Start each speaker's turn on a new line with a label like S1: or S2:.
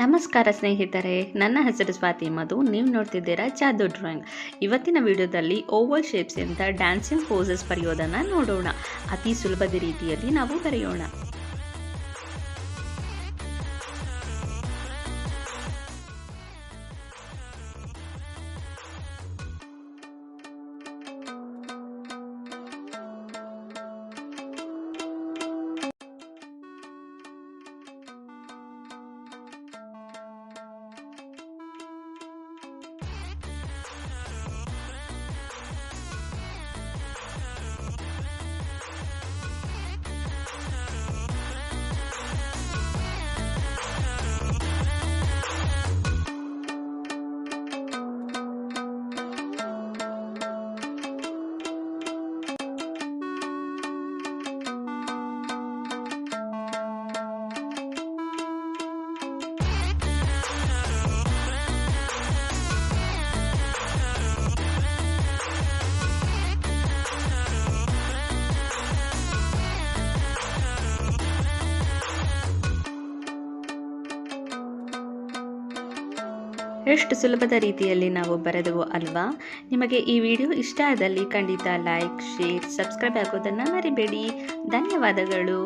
S1: ನಮಸ್ಕಾರ ಸ್ನೇಹಿತರೆ, ನನ್ನ ಹೆಸರು ಸ್ವಾತಿ ಮಧು. ನೀವು ನೋಡ್ತಿದ್ದೀರಾ ಜಾದೂ ಡ್ರಾಯಿಂಗ್. ಇವತ್ತಿನ ವಿಡಿಯೋದಲ್ಲಿ ಓವಲ್ ಶೇಪ್ಸ್ ಇಂದ ಡ್ಯಾನ್ಸಿಂಗ್ ಪೋಸಸ್ ಬರೆಯೋದನ್ನು ನೋಡೋಣ. ಅತಿ ಸುಲಭದ ರೀತಿಯಲ್ಲಿ ನಾವು ಬರೆಯೋಣ. ಎಷ್ಟು ಸುಲಭದ ರೀತಿಯಲ್ಲಿ ನಾವು ಬರೆದೆವು ಅಲ್ವಾ? ನಿಮಗೆ ಈ ವಿಡಿಯೋ ಇಷ್ಟ ಆದಲ್ಲಿ ಖಂಡಿತ ಲೈಕ್, ಶೇರ್, ಸಬ್ಸ್ಕ್ರೈಬ್ ಆಗೋದನ್ನು ಮರಿಬೇಡಿ. ಧನ್ಯವಾದಗಳು.